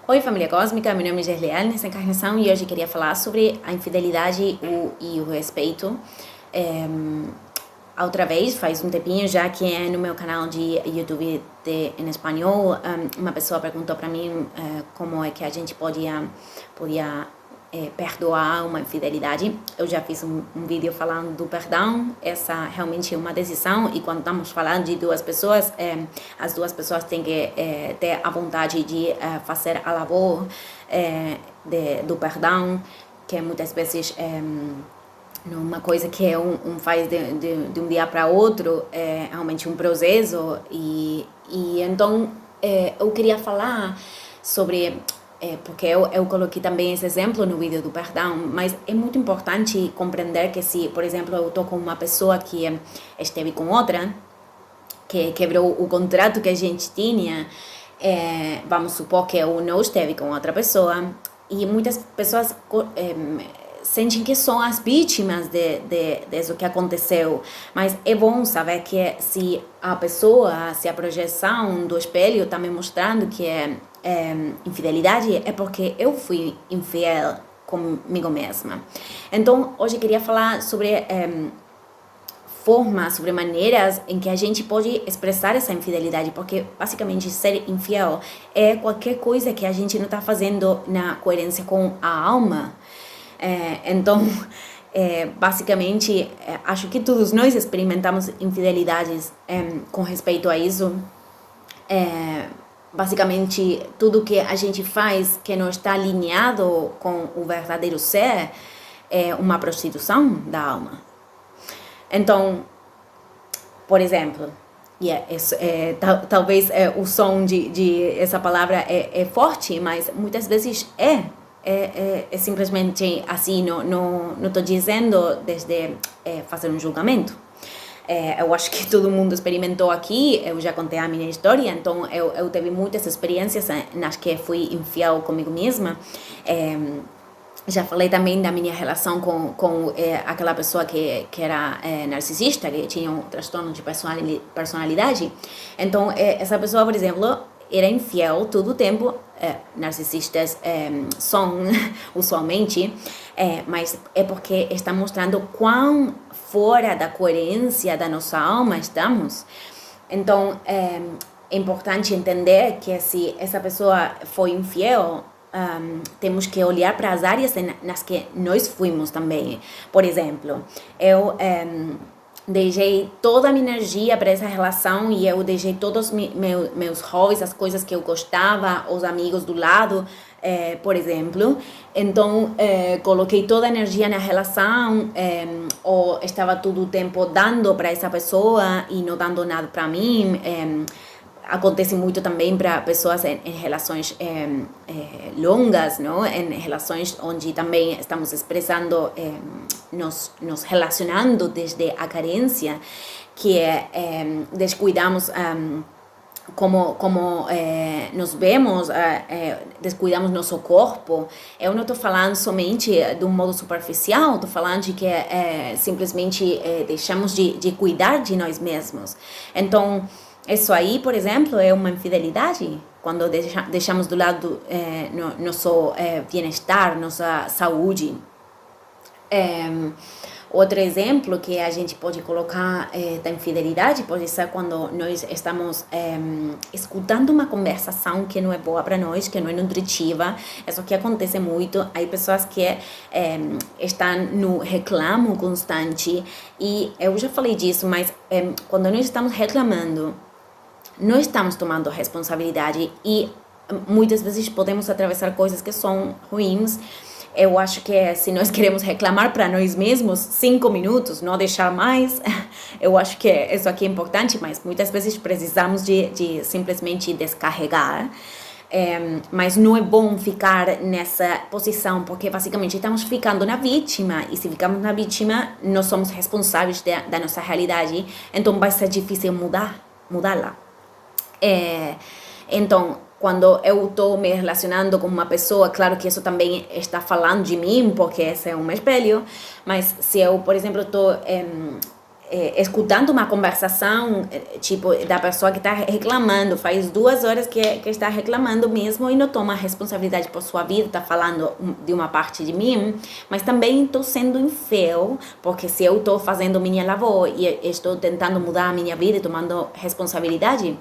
Oi, família cósmica, meu nome é Gerleal nessa encarnação e hoje queria falar sobre a infidelidade e o respeito. É, outra vez, faz um tempinho já que é no meu canal de YouTube em espanhol, uma pessoa perguntou para mim como é que a gente podia perdoar uma infidelidade. Eu já fiz um vídeo falando do perdão, essa realmente é uma decisão, e quando estamos falando de duas pessoas, as duas pessoas têm que ter a vontade de fazer a labor do perdão, que muitas vezes uma coisa que um faz de um dia para outro, é realmente um processo, e então eu queria falar sobre porque eu coloquei também esse exemplo no vídeo do perdão, mas é muito importante compreender que se, por exemplo, eu estou com uma pessoa que esteve com outra, que quebrou o contrato que a gente tinha, vamos supor que eu não esteve com outra pessoa, e muitas pessoas sentem que são as vítimas disso que aconteceu, mas é bom saber que se a pessoa, se a projeção do espelho está me mostrando que infidelidade, é porque eu fui infiel comigo mesma. Então, hoje eu queria falar sobre formas, sobre maneiras em que a gente pode expressar essa infidelidade, porque basicamente ser infiel é qualquer coisa que a gente não está fazendo na coerência com a alma. Então, basicamente, acho que todos nós experimentamos infidelidades com respeito a isso. Basicamente, tudo que a gente faz que não está alinhado com o verdadeiro ser é uma prostituição da alma. Então, por exemplo, talvez o som de essa palavra é forte, mas muitas vezes é simplesmente assim, não estou dizendo desde fazer um julgamento. Eu acho que todo mundo experimentou aqui, eu já contei a minha história, então eu tive muitas experiências nas que fui infiel comigo mesma. Já falei também da minha relação com aquela pessoa que era narcisista, que tinha um transtorno de personalidade. Então, essa pessoa, por exemplo, era infiel todo o tempo. Narcisistas são usualmente, mas é porque está mostrando quão fora da coerência da nossa alma estamos. Então, é importante entender que se essa pessoa foi infiel, temos que olhar para as áreas nas que nós fomos também. Por exemplo, eu deixei toda a minha energia para essa relação e eu deixei todos os meus hobbies, as coisas que eu gostava, os amigos do lado, por exemplo. Então, coloquei toda a energia na relação, ou estava todo o tempo dando para essa pessoa e não dando nada para mim. Acontece muito também para pessoas em relações longas, não? Em relações onde também estamos expressando, nos relacionando desde a carência, que descuidamos como nos vemos, descuidamos nosso corpo. Eu não estou falando somente de um modo superficial, estou falando de que simplesmente deixamos de cuidar de nós mesmos. Então, isso aí, por exemplo, é uma infidelidade, quando deixamos do lado nosso bem-estar, nossa saúde. Outro exemplo que a gente pode colocar da infidelidade pode ser quando nós estamos escutando uma conversação que não é boa para nós, que não é nutritiva. Isso que acontece muito. Há pessoas que estão no reclamo constante, e eu já falei disso, mas quando nós estamos reclamando, não estamos tomando responsabilidade, e muitas vezes podemos atravessar coisas que são ruins. Eu acho que se nós queremos reclamar para nós mesmos 5 minutos, não deixar mais, eu acho que isso aqui é importante, mas muitas vezes precisamos de simplesmente descarregar. Mas não é bom ficar nessa posição, porque basicamente estamos ficando na vítima, e se ficamos na vítima, nós somos responsáveis da nossa realidade, então vai ser difícil mudá-la. Então, quando eu estou me relacionando com uma pessoa, claro que isso também está falando de mim, porque esse é um espelho, mas se eu, por exemplo, estou escutando uma conversação, tipo, da pessoa que está reclamando, faz 2 horas que está reclamando mesmo e não toma responsabilidade por sua vida, está falando de uma parte de mim, mas também estou sendo infiel, porque se eu estou fazendo minha labor e estou tentando mudar a minha vida e tomando responsabilidade,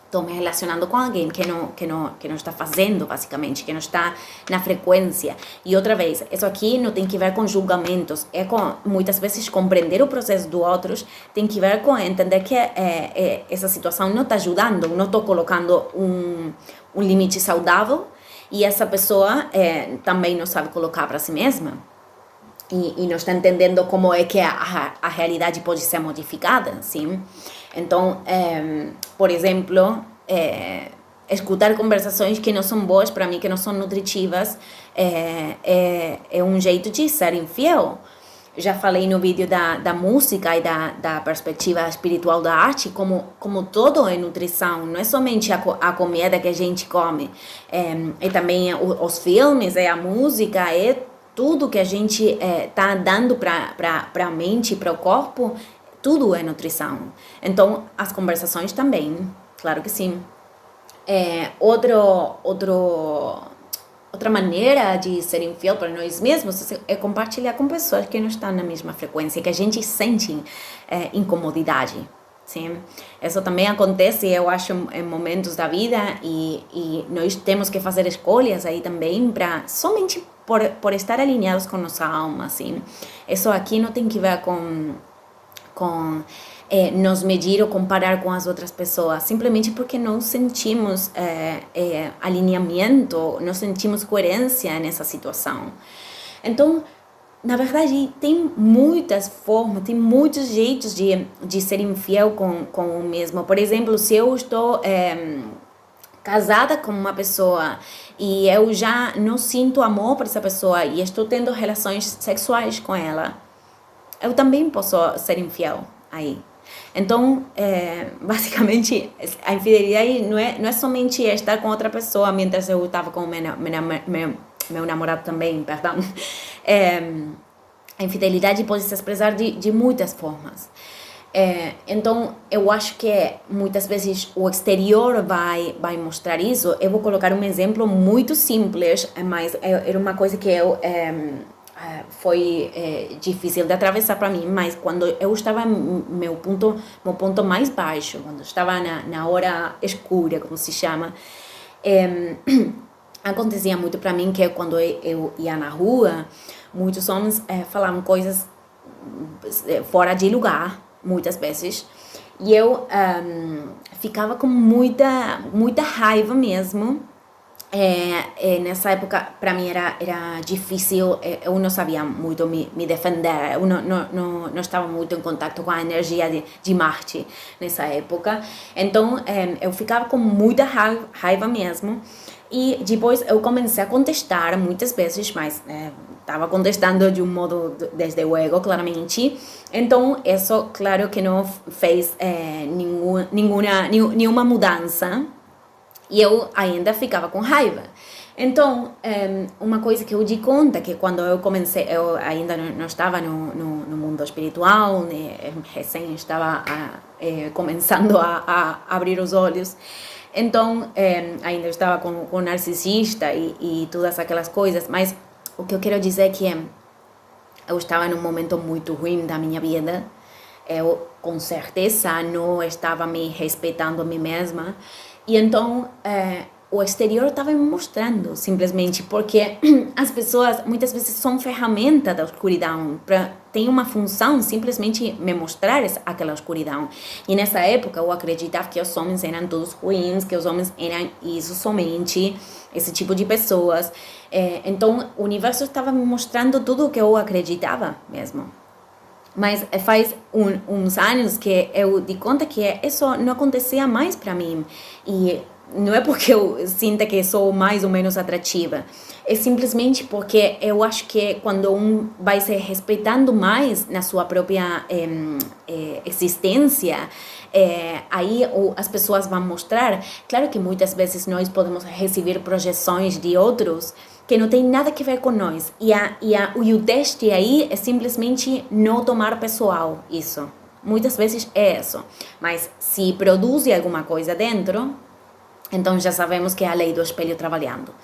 estou me relacionando com alguém que não está fazendo, basicamente, que não está na frequência. E outra vez, isso aqui não tem que ver com julgamentos, é com, muitas vezes, compreender o processo dos outros, tem que ver com entender que essa situação não está ajudando, não estou colocando um limite saudável, e essa pessoa também não sabe colocar para si mesma. E não está entendendo como é que a realidade pode ser modificada, sim? Então, por exemplo, escutar conversações que não são boas para mim, que não são nutritivas, é um jeito de ser infiel. Já falei no vídeo da música e da perspectiva espiritual da arte, como todo é nutrição, não é somente a comida que a gente come, é também os filmes, é a música, é tudo que a gente está dando para a mente, para o corpo, tudo é nutrição. Então, as conversações também, claro que sim. Outra maneira de ser infiel para nós mesmos é compartilhar com pessoas que não estão na mesma frequência, que a gente sente incomodidade. Sim, isso também acontece, eu acho, em momentos da vida, e nós temos que fazer escolhas aí também para somente por estar alinhados com nossa alma, assim. Isso aqui não tem que ver com nos medir ou comparar com as outras pessoas, simplesmente porque não sentimos alinhamento, não sentimos coerência nessa situação. Então, na verdade, tem muitas formas, tem muitos jeitos de ser infiel com o mesmo. Por exemplo, se eu estou casada com uma pessoa e eu já não sinto amor por essa pessoa e estou tendo relações sexuais com ela, eu também posso ser infiel aí. Então, basicamente, a infidelidade não é somente estar com outra pessoa, mientras eu estava com meu namorado também, perdão. A infidelidade pode se expressar de muitas formas. Então, eu acho que muitas vezes o exterior vai mostrar isso. Eu vou colocar um exemplo muito simples, mas era uma coisa que foi difícil de atravessar para mim, mas quando eu estava meu ponto mais baixo, quando eu estava na hora escura, como se chama, acontecia muito para mim que quando eu ia na rua, muitos homens falavam coisas fora de lugar, muitas vezes, e eu ficava com muita raiva mesmo. Nessa época, para mim, era difícil, eu não sabia muito me defender, eu não estava muito em contato com a energia de Marte nessa época, então eu ficava com muita raiva mesmo, e depois eu comecei a contestar muitas vezes, mas estava contestando de um modo desde o ego, claramente, então isso, claro que não fez nenhuma mudança, e eu ainda ficava com raiva. Então, uma coisa que eu di conta, que quando eu comecei, eu ainda não estava no mundo espiritual, né, recém estava começando a abrir os olhos. Então, ainda estava com o narcisista e todas aquelas coisas, mas o que eu quero dizer é que eu estava num momento muito ruim da minha vida. Eu, com certeza, não estava me respeitando a mim mesma. E então, o exterior estava me mostrando, simplesmente, porque as pessoas, muitas vezes, são ferramenta da escuridão, tem uma função, simplesmente me mostrar aquela escuridão. E nessa época, eu acreditava que os homens eram todos ruins, que os homens eram isso somente, esse tipo de pessoas. Então, o universo estava me mostrando tudo o que eu acreditava mesmo. Mas faz uns anos que eu di conta que isso não acontecia mais para mim. E não é porque eu sinta que sou mais ou menos atrativa. É simplesmente porque eu acho que quando vai se respeitando mais na sua própria existência, aí as pessoas vão mostrar. Claro que muitas vezes nós podemos receber projeções de outros que não tem nada a ver com nós. E o teste aí é simplesmente não tomar pessoal isso. muitas vezes é isso. Mas se produz alguma coisa dentro, então já sabemos que é a lei do espelho trabalhando.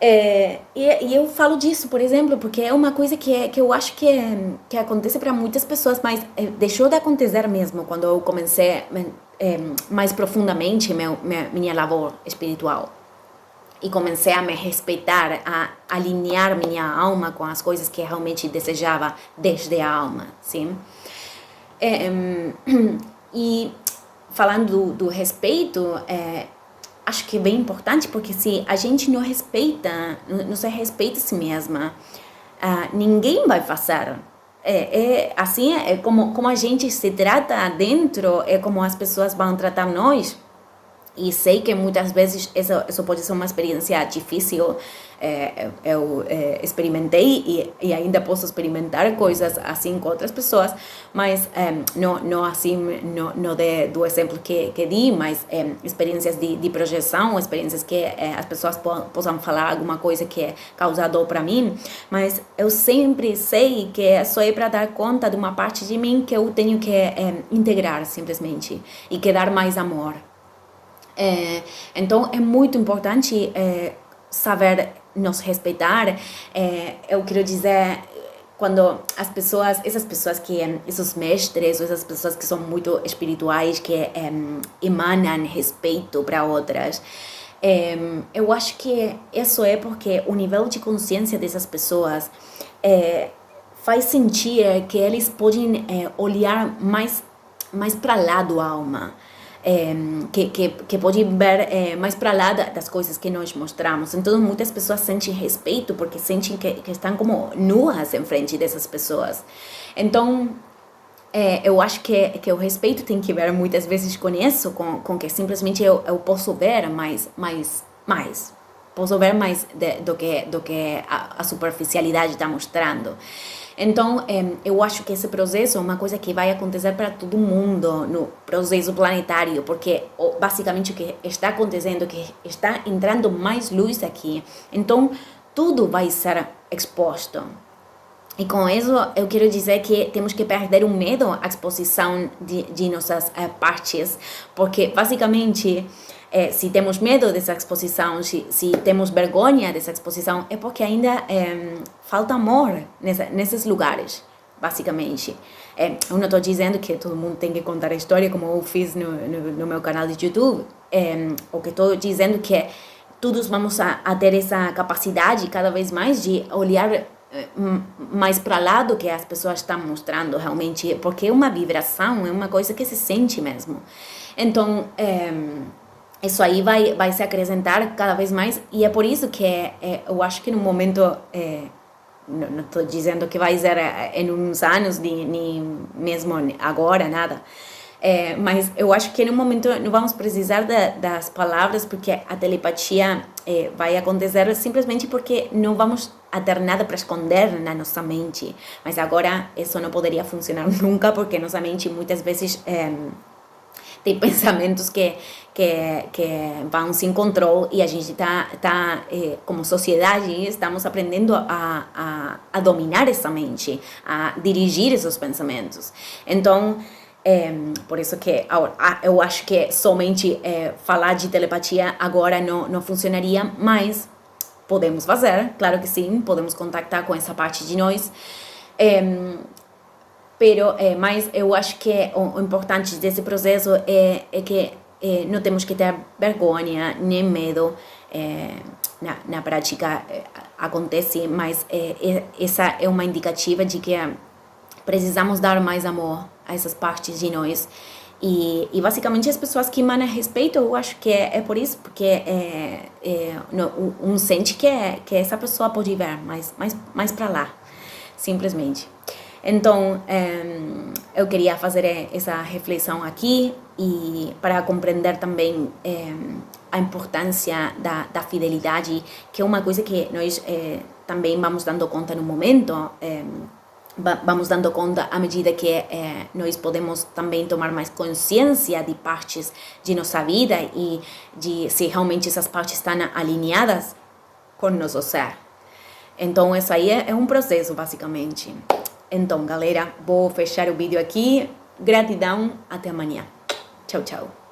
E eu falo disso, por exemplo, porque é uma coisa que eu acho que acontece para muitas pessoas, mas deixou de acontecer mesmo quando eu comecei mais profundamente minha labor espiritual. E comecei a me respeitar, a alinhar minha alma com as coisas que realmente desejava desde a alma, sim? E falando do respeito, acho que é bem importante, porque se a gente não respeita, não se respeita a si mesma, ninguém vai fazer. Assim, é como a gente se trata dentro, é como as pessoas vão tratar nós. E sei que muitas vezes isso pode ser uma experiência difícil. Eu experimentei e ainda posso experimentar coisas assim com outras pessoas, mas não assim, não do exemplo que di, mas experiências de projeção, experiências que as pessoas possam falar alguma coisa que causa dor para mim, mas eu sempre sei que só é para dar conta de uma parte de mim que eu tenho que integrar simplesmente e que dar mais amor. Então é muito importante saber nos respeitar. Eu quero dizer, quando essas pessoas que, esses mestres, essas pessoas que são muito espirituais, que emanam respeito para outras, eu acho que isso é porque o nível de consciência dessas pessoas faz sentir que eles podem olhar mais para lá da alma. Que pode ver mais para lá das coisas que nós mostramos. Então, muitas pessoas sentem respeito porque sentem que estão como nuas em frente dessas pessoas. Então, eu acho que o respeito tem que ver muitas vezes com isso, com que simplesmente eu posso ver mais. Posso ver mais do que a superficialidade está mostrando. Então, eu acho que esse processo é uma coisa que vai acontecer para todo mundo no processo planetário, porque basicamente o que está acontecendo é que está entrando mais luz aqui. Então, tudo vai ser exposto. E com isso, eu quero dizer que temos que perder o medo à exposição de nossas partes, porque basicamente, se temos medo dessa exposição, se temos vergonha dessa exposição, é porque ainda falta amor nesses lugares, basicamente. Eu não estou dizendo que todo mundo tem que contar a história como eu fiz no meu canal de YouTube, o que estou dizendo que todos vamos a ter essa capacidade cada vez mais de olhar mais para lá do que as pessoas estão mostrando realmente, porque é uma vibração, é uma coisa que se sente mesmo. Então, isso aí vai se acrescentar cada vez mais, e é por isso que eu acho que no momento, não estou dizendo que vai ser em uns anos, nem mesmo agora, nada, mas eu acho que no momento não vamos precisar das palavras, porque a telepatia vai acontecer simplesmente porque não vamos a ter nada para esconder na nossa mente. Mas agora isso não poderia funcionar nunca, porque nossa mente muitas vezes tem pensamentos que vão sem controle, e a gente tá como sociedade, estamos aprendendo a dominar essa mente, a dirigir esses pensamentos. Então, por isso que eu acho que somente falar de telepatia agora não funcionaria, mas podemos fazer, claro que sim, podemos contactar com essa parte de nós, mas eu acho que o importante desse processo é que não temos que ter vergonha nem medo. Na prática acontece, mas essa é uma indicativa de que precisamos dar mais amor a essas partes de nós. E basicamente as pessoas que emanam respeito, eu acho que é por isso, porque sente que essa pessoa pode ver mais para lá, simplesmente. Então, eu queria fazer essa reflexão aqui, e para compreender também a importância da fidelidade, que é uma coisa que nós também vamos dando conta no momento, vamos dando conta à medida que nós podemos também tomar mais consciência de partes de nossa vida e de se realmente essas partes estão alinhadas com nosso ser. Então, isso aí é um processo, basicamente. Então, galera, vou fechar o vídeo aqui. Gratidão, até amanhã. Tchau, tchau.